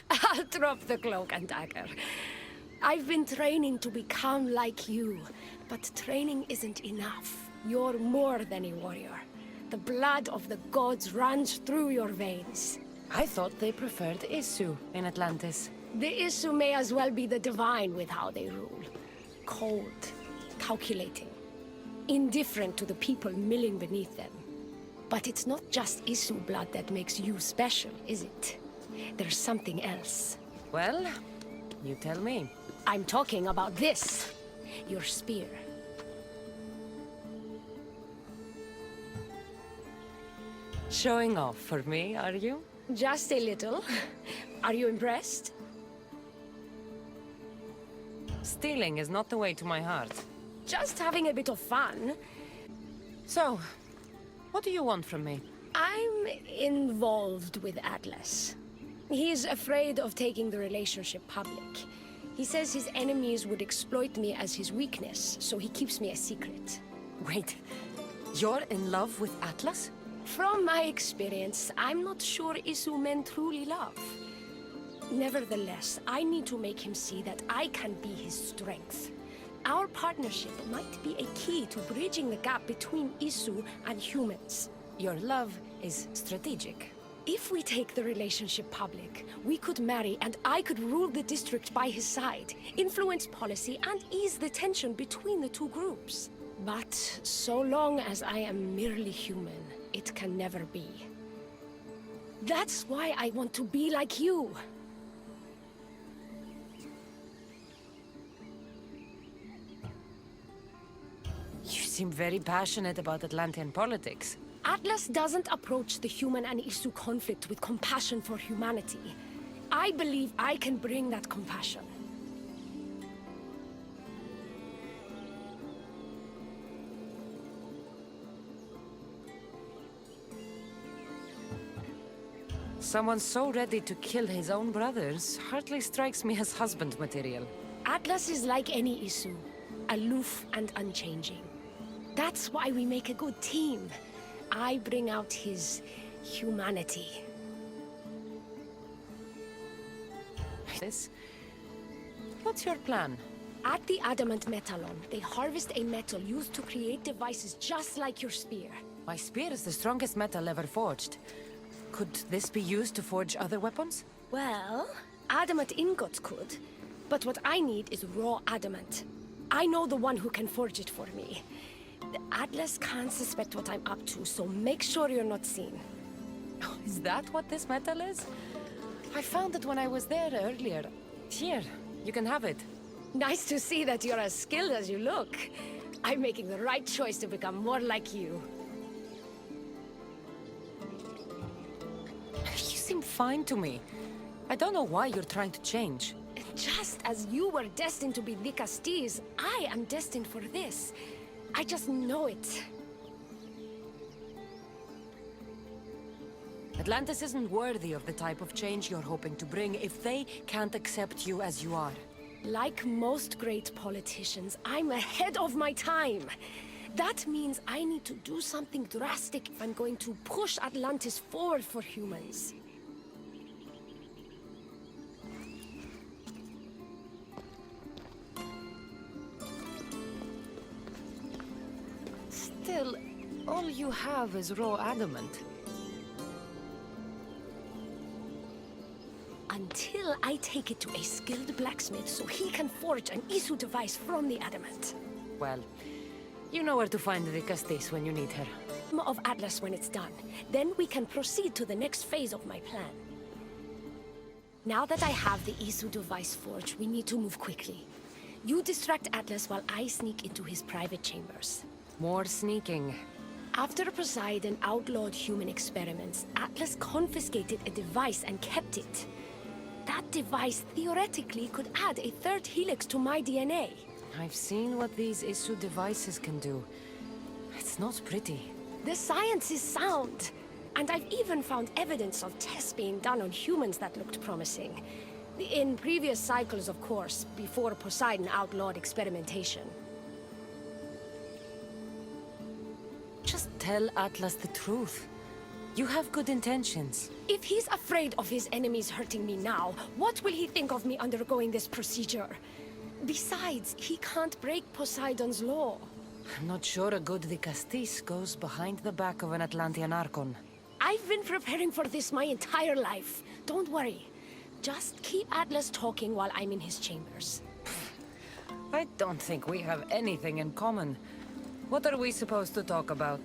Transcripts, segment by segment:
I'll drop the cloak and dagger. I've been training to become like you, but training isn't enough. You're more than a warrior. The blood of the gods runs through your veins. I thought they preferred Isu in Atlantis. The Isu may as well be the divine with how they rule. Cold, calculating, indifferent to the people milling beneath them. But it's not just Isu blood that makes you special, is it? There's something else. Well, you tell me. I'm talking about this. Your spear. Showing off for me, are you? Just a little. Are you impressed? Stealing is not the way to my heart. Just having a bit of fun. So, what do you want from me? I'm involved with Atlas. He's afraid of taking the relationship public. He says his enemies would exploit me as his weakness, so he keeps me a secret. Wait, you're in love with Atlas? From my experience, I'm not sure Isu men truly love. Nevertheless, I need to make him see that I can be his strength. Our partnership might be a key to bridging the gap between Isu and humans. Your love is strategic. If we take the relationship public, we could marry and I could rule the district by his side, influence policy and ease the tension between the two groups. But so long as I am merely human, it can never be. That's why I want to be like you. You seem very passionate about Atlantean politics. Atlas doesn't approach the human and Isu conflict with compassion for humanity. I believe I can bring that compassion. Someone so ready to kill his own brothers hardly strikes me as husband material. Atlas is like any Isu, aloof and unchanging. That's why we make a good team. I bring out his humanity. What's your plan? At the Adamant Metalon, they harvest a metal used to create devices just like your spear. My spear is the strongest metal ever forged. Could this be used to forge other weapons? Well, adamant ingots could, but what I need is raw adamant. I know the one who can forge it for me. The Atlas can't suspect what I'm up to, so make sure you're not seen. Is that what this metal is? I found it when I was there earlier. Here, you can have it. Nice to see that you're as skilled as you look. I'm making the right choice to become more like you. You seem fine to me. I don't know why you're trying to change. Just as you were destined to be the Castilles, I am destined for this. I just know it. Atlantis isn't worthy of the type of change you're hoping to bring if they can't accept you as you are. Like most great politicians, I'm ahead of my time. That means I need to do something drastic if I'm going to push Atlantis forward for humans. Still, all you have is raw adamant. Until I take it to a skilled blacksmith so he can forge an Isu device from the adamant. Well, you know where to find the Castis when you need her. Of Atlas when it's done. Then we can proceed to the next phase of my plan. Now that I have the Isu device forged, we need to move quickly. You distract Atlas while I sneak into his private chambers. More sneaking. After Poseidon outlawed human experiments, Atlas confiscated a device and kept it. That device theoretically could add a third helix to my DNA. I've seen what these Isu devices can do. It's not pretty. The science is sound. And I've even found evidence of tests being done on humans that looked promising. In previous cycles, of course, before Poseidon outlawed experimentation. Just tell Atlas the truth. You have good intentions. If he's afraid of his enemies hurting me now, what will he think of me undergoing this procedure? Besides, he can't break Poseidon's law. I'm not sure a good Dicastis goes behind the back of an Atlantean Archon. I've been preparing for this my entire life. Don't worry. Just keep Atlas talking while I'm in his chambers. I don't think we have anything in common. What are we supposed to talk about?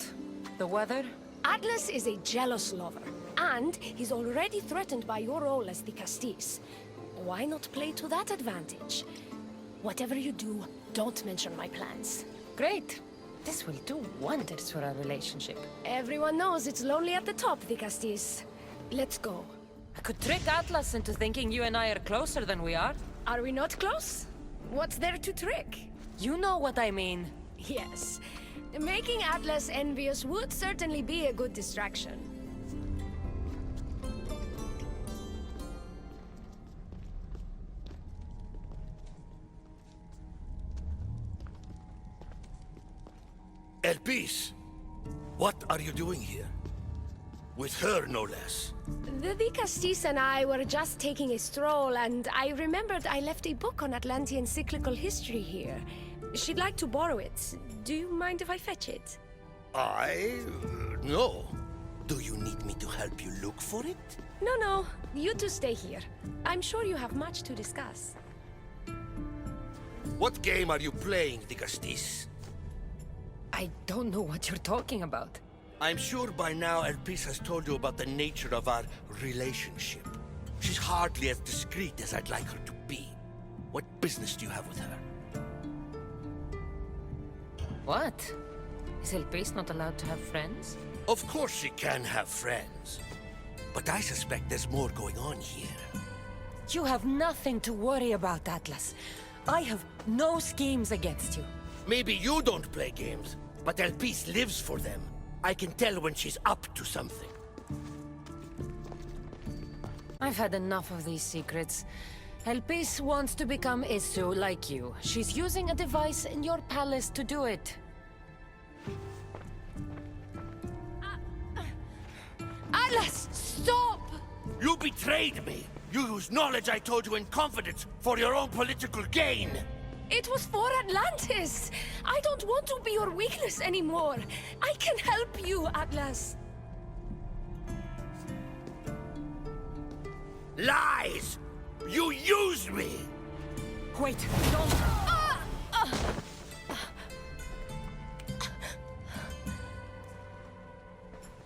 The weather? Atlas is a jealous lover, and he's already threatened by your role as the Castis. Why not play to that advantage? Whatever you do, don't mention my plans. Great. This will do wonders for our relationship. Everyone knows it's lonely at the top, the Castis. Let's go. I could trick Atlas into thinking you and I are closer than we are. Are we not close? What's there to trick? You know what I mean. Yes. Making Atlas envious would certainly be a good distraction. Elpis, what are you doing here? With her, no less. The Castis and I were just taking a stroll, and I remembered I left a book on Atlantean cyclical history here. She'd like to borrow it. Do you mind if I fetch it? No. Do you need me to help you look for it? No. You two stay here. I'm sure you have much to discuss. What game are you playing, Dicastis? I don't know what you're talking about. I'm sure by now Elpis has told you about the nature of our relationship. She's hardly as discreet as I'd like her to be. What business do you have with her? What? Is Elpis not allowed to have friends? Of course she can have friends. But I suspect there's more going on here. You have nothing to worry about, Atlas. I have no schemes against you. Maybe you don't play games, but Elpis lives for them. I can tell when she's up to something. I've had enough of these secrets. Elpis wants to become Isu like you. She's using a device in your palace to do it. Atlas, stop! You betrayed me! You used knowledge I told you in confidence for your own political gain! It was for Atlantis! I don't want to be your weakness anymore. I can help you, Atlas. Lies! You used me! Wait, don't...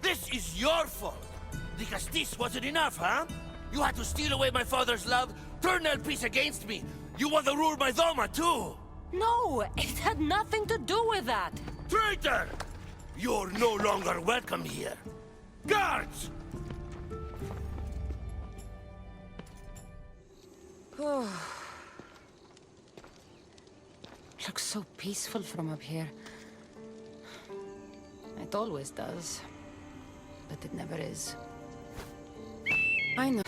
This is your fault! Because this wasn't enough, huh? You had to steal away my father's love, turn Elpis against me. You want to rule my Doma, too! No, it had nothing to do with that. Traitor! You're no longer welcome here. Guards! Looks so peaceful from up here. It always does. But it never is. I know.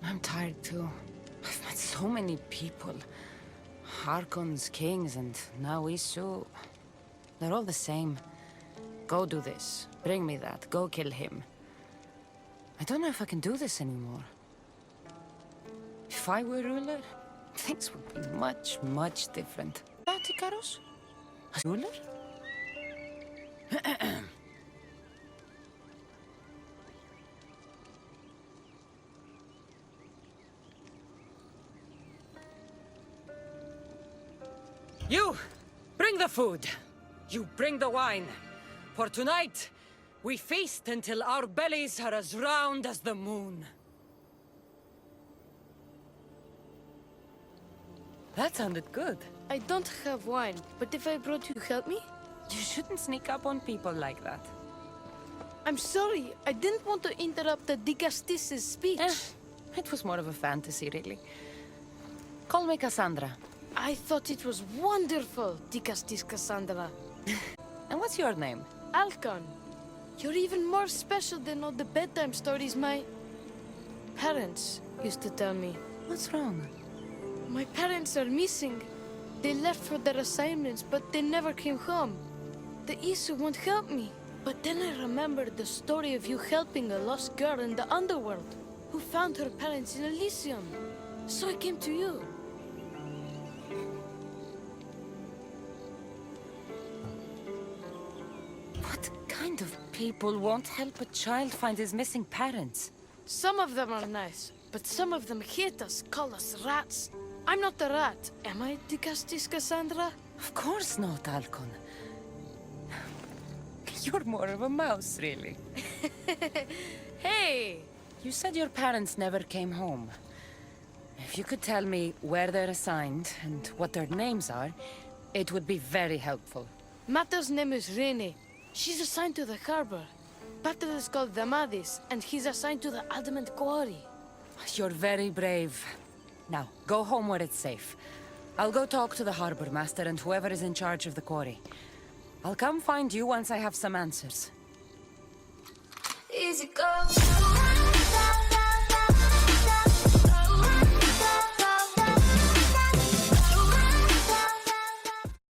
I'm tired too. I've met so many people. Archons, kings, and now Isu. They're all the same. Go do this. Bring me that. Go kill him. I don't know if I can do this anymore. If I were ruler, things would be much, much different. Ikaros? A ruler? You! Bring the food! You bring the wine! For tonight, we feast until our bellies are as round as the moon. That sounded good. I don't have wine, but if I brought you to help me? You shouldn't sneak up on people like that. I'm sorry, I didn't want to interrupt the Dicastis' speech. It was more of a fantasy, really. Call me Cassandra. I thought it was wonderful, Dicastis Cassandra. And what's your name? Alcon, you're even more special than all the bedtime stories my parents used to tell me. What's wrong? My parents are missing. They left for their assignments, but they never came home. The Isu won't help me. But then I remembered the story of you helping a lost girl in the underworld, who found her parents in Elysium. So I came to you. What kind of people won't help a child find his missing parents? Some of them are nice, but some of them hate us, call us rats. I'm not a rat, am I, Dicastis Cassandra? Of course not, Alcon. You're more of a mouse, really. Hey! You said your parents never came home. If you could tell me where they're assigned and what their names are, it would be very helpful. Mata's name is Rene. She's assigned to the harbor. Pater is called Damadis, and he's assigned to the Adamant Quarry. You're very brave. Now, go home where it's safe. I'll go talk to the harbor master and whoever is in charge of the quarry. I'll come find you once I have some answers. Easy go.